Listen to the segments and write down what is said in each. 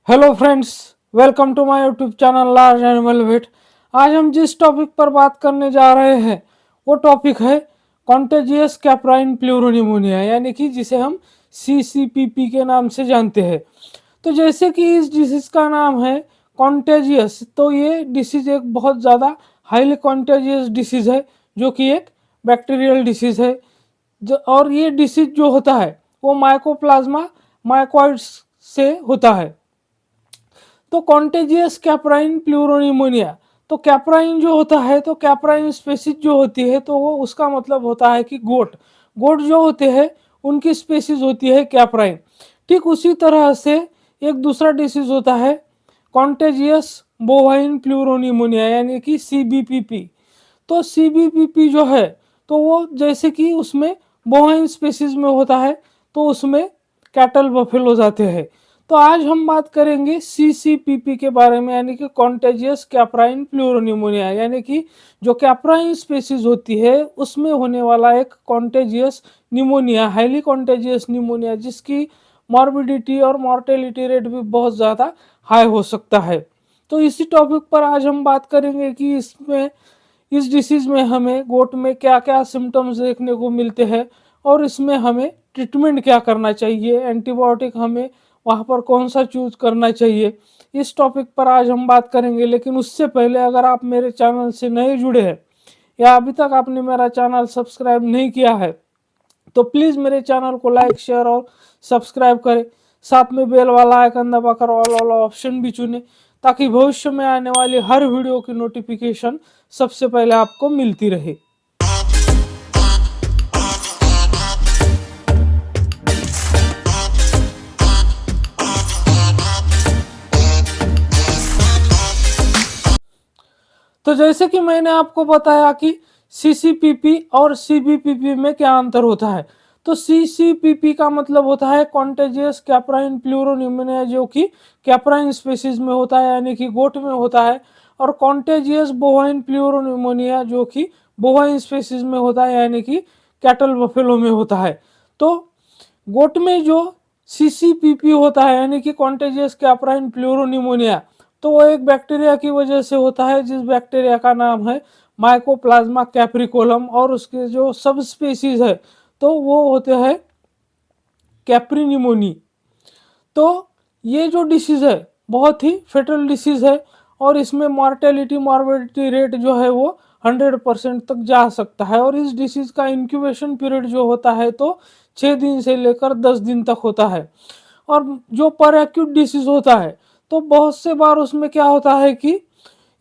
Hello friends, welcome to my YouTube channel large animal vet. आज हम जिस topic पर बात करने जा रहे हैं वो टॉपिक है कॉन्टेजियस कैप्राइन प्लूरोनिमोनिया, यानी कि जिसे हम CCPP के नाम से जानते हैं। तो जैसे कि इस डिसीज का नाम है कॉन्टेजियस, तो ये डिसीज एक बहुत ज़्यादा हाईली कॉन्टेजियस डिसीज है, जो कि एक बैक्टीरियल डिसीज है। और ये डिसीज जो होता है वो माइकोप्लाज्मा माइकोइड्स से होता है। तो कॉन्टेजियस कैप्राइन प्लूरोनिमोनिया, तो कैप्राइन जो होता है, तो कैप्राइन स्पेसीज जो होती है, तो वो उसका मतलब होता है कि गोट गोट जो होते हैं उनकी स्पेसीज होती है कैप्राइन। ठीक उसी तरह से एक दूसरा डिसीज होता है कॉन्टेजियस बोवाइन प्लूरोनिमोनिया, यानी कि CBPP। तो CBPP जो है, तो वो जैसे कि उसमें बोवाइन स्पेसीज में होता है, तो उसमें कैटल बफेलो जाते हैं। तो आज हम बात करेंगे CCPP के बारे में, यानी कि कॉन्टेजियस कैप्राइन प्लूरोनिमोनिया, यानी कि जो कैप्राइन स्पेसीज होती है उसमें होने वाला एक contagious pneumonia, highly contagious pneumonia, जिसकी मॉर्बिडिटी और मॉर्टेलिटी रेट भी बहुत ज़्यादा हाई हो सकता है। तो इसी टॉपिक पर आज हम बात करेंगे कि इस डिसीज़ में हमें गोट में क्या क्या सिम्टम्स देखने को मिलते हैं और इसमें हमें ट्रीटमेंट क्या करना चाहिए, एंटीबायोटिक हमें वहाँ पर कौन सा चूज करना चाहिए, इस टॉपिक पर आज हम बात करेंगे। लेकिन उससे पहले अगर आप मेरे चैनल से नए जुड़े हैं या अभी तक आपने मेरा चैनल सब्सक्राइब नहीं किया है, तो प्लीज़ मेरे चैनल को लाइक शेयर और सब्सक्राइब करें। साथ में बेल वाला आइकन दबाकर ऑल वाला ऑप्शन भी चुनें, ताकि भविष्य में आने वाली हर वीडियो की नोटिफिकेशन सबसे पहले आपको मिलती रहे। तो जैसे कि मैंने आपको बताया कि CCPP और CBPP में क्या अंतर होता है। तो CCPP का मतलब होता है कॉन्टेजियस कैप्राइन प्लूरोनिमोनिया, जो कि कैप्राइन स्पेसीज में होता है, यानी कि गोट में होता है। और कॉन्टेजियस बोवाइन प्लूरोनिमोनिया जो कि बोवाइन स्पेसीज में होता है, यानी कि कैटल बफेलो में होता है। तो गोट में जो CCPP होता है, यानी कि कॉन्टेजियस कैप्राइन प्लूरोनिमोनिया, तो वो एक बैक्टीरिया की वजह से होता है, जिस बैक्टीरिया का नाम है माइकोप्लाज्मा कैप्रिकोलम, और उसके जो सब स्पीसीज है तो वो होते हैं कैप्रीनिमोनी। तो ये जो डिसीज़ है बहुत ही फेटल डिसीज़ है, और इसमें मॉर्टेलिटी मॉर्बिडिटी रेट जो है वो 100% तक जा सकता है। और इस डिसीज़ का इंक्यूबेशन पीरियड जो होता है तो 6 दिन से लेकर 10 दिन तक होता है। और जो पर एक्यूट डिसीज़ होता है, तो बहुत से बार उसमें क्या होता है कि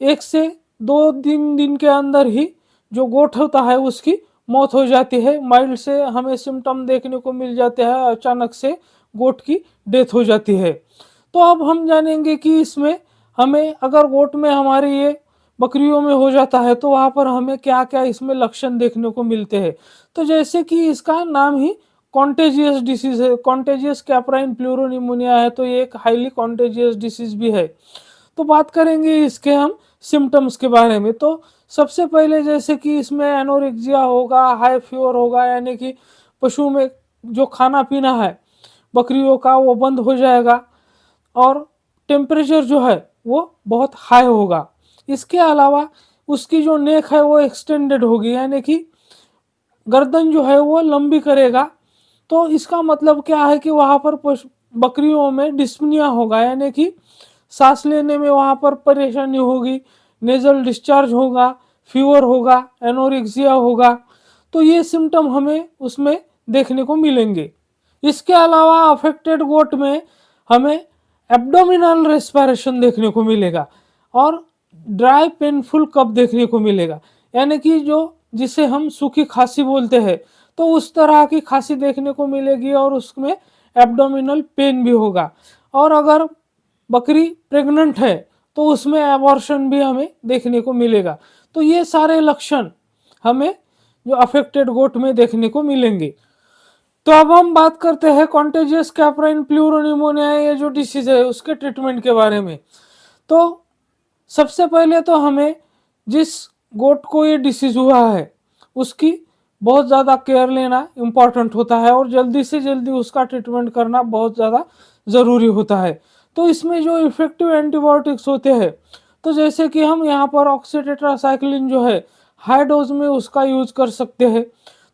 1 से 2 दिन के अंदर ही जो गोट होता है उसकी मौत हो जाती है। माइल्ड से हमें सिम्टम देखने को मिल जाते हैं, अचानक से गोट की डेथ हो जाती है। तो अब हम जानेंगे कि इसमें हमें अगर गोट में हमारे ये बकरियों में हो जाता है तो वहाँ पर हमें क्या क्या इसमें लक्षण देखने को मिलते हैं। तो जैसे कि इसका नाम ही कॉन्टेजियस डिसीज है, कॉन्टेजियस कैप्राइन प्लूरोनिमोनिया है, तो ये एक हाईली कॉन्टेजियस डिसीज भी है। तो बात करेंगे इसके हम सिम्टम्स के बारे में। तो सबसे पहले जैसे कि इसमें एनोरेक्सिया होगा, हाई फीवर होगा, यानी कि पशु में जो खाना पीना है बकरियों का वो बंद हो जाएगा, और टेम्परेचर जो है वो बहुत हाई होगा। इसके अलावा उसकी जो नेक है वो एक्सटेंडेड होगी, यानी कि गर्दन जो है वो लंबी करेगा। तो इसका मतलब क्या है कि वहाँ पर बकरियों में डिस्पनिया होगा, यानी कि सांस लेने में वहाँ पर परेशानी होगी, नेजल डिस्चार्ज होगा, फीवर होगा, एनोरेक्सिया होगा। तो ये सिम्टम हमें उसमें देखने को मिलेंगे। इसके अलावा अफेक्टेड गोट में हमें एब्डोमिनल रेस्पिरेशन देखने को मिलेगा और ड्राई पेनफुल कफ देखने को मिलेगा, यानी कि जिसे हम सूखी खांसी बोलते हैं, तो उस तरह की खांसी देखने को मिलेगी, और उसमें एब्डोमिनल पेन भी होगा। और अगर बकरी प्रेग्नेंट है तो उसमें एबॉर्शन भी हमें देखने को मिलेगा। तो ये सारे लक्षण हमें जो अफेक्टेड गोट में देखने को मिलेंगे। तो अब हम बात करते हैं कॉन्टेजियस कैप्राइन प्लूरोनिमोनिया, ये जो डिसीज है उसके ट्रीटमेंट के बारे में। तो सबसे पहले तो हमें जिस गोट को ये डिसीज हुआ है उसकी बहुत ज़्यादा केयर लेना इम्पॉर्टेंट होता है, और जल्दी से जल्दी उसका ट्रीटमेंट करना बहुत ज़्यादा ज़रूरी होता है। तो इसमें जो इफेक्टिव एंटीबायोटिक्स होते हैं, तो जैसे कि हम यहाँ पर ऑक्सीटेट्रासाइक्लिन जो है हाई डोज में उसका यूज कर सकते हैं।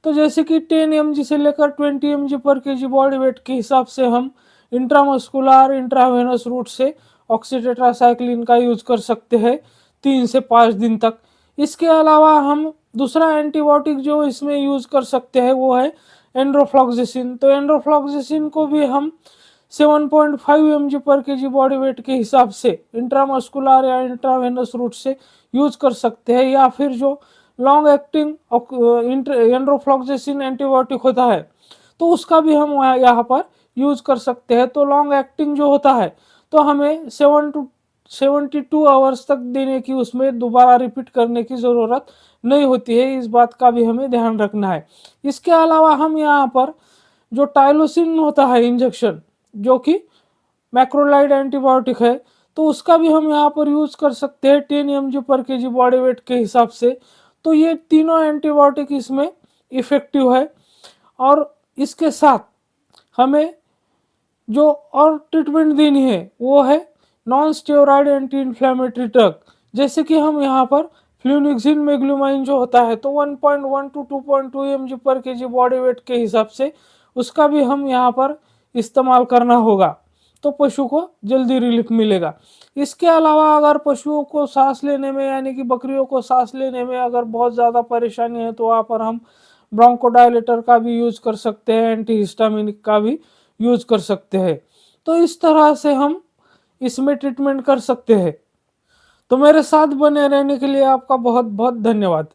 तो जैसे कि 10 mg से लेकर 20 mg पर केजी बॉडी वेट के हिसाब से हम इंट्रामस्कुलर इंट्रावेनस रूट से ऑक्सीटेट्रासाइक्लिन का यूज कर सकते हैं 3 से 5 दिन तक। इसके अलावा हम दूसरा एंटीबायोटिक जो इसमें यूज कर सकते हैं वो है एंड्रोफ्लॉक्सासिन। तो एंड्रोफ्लॉक्सासिन को भी हम 7.5 mg पर केजी बॉडी वेट के हिसाब से इंट्रामस्कुलर या इंट्रावेनस रूट से यूज कर सकते हैं, या फिर जो लॉन्ग एक्टिंग एंड्रोफ्लॉक्सासिन एंटीबायोटिक होता है तो उसका भी हम यहाँ पर यूज कर सकते हैं। तो लॉन्ग एक्टिंग जो होता है तो हमें 72 आवर्स तक देने की, उसमें दोबारा रिपीट करने की ज़रूरत नहीं होती है, इस बात का भी हमें ध्यान रखना है। इसके अलावा हम यहाँ पर जो टाइलोसिन होता है इंजेक्शन, जो कि मैक्रोलाइड एंटीबायोटिक है, तो उसका भी हम यहाँ पर यूज कर सकते हैं 10 mg पर केजी बॉडी वेट के हिसाब से। तो ये तीनों एंटीबायोटिक इसमें इफेक्टिव है। और इसके साथ हमें जो और ट्रीटमेंट देनी है वो है non steroid anti inflammatory drug, जैसे कि हम यहाँ पर फ्लूनिक्सिन मेग्लुमाइन जो होता है तो 1.1 टू 2.2 mg पर केजी बॉडी वेट के हिसाब से उसका भी हम यहाँ पर इस्तेमाल करना होगा, तो पशु को जल्दी रिलीफ मिलेगा। इसके अलावा अगर पशुओं को सांस लेने में, यानी कि बकरियों को सांस लेने में अगर बहुत ज़्यादा परेशानी है तो वहाँ पर हम ब्रोंकोडायलेटर का भी यूज कर सकते हैं, एंटीहिस्टामिनिक का भी यूज कर सकते हैं। तो इस तरह से हम इसमें ट्रीटमेंट कर सकते हैं। तो मेरे साथ बने रहने के लिए आपका बहुत बहुत धन्यवाद।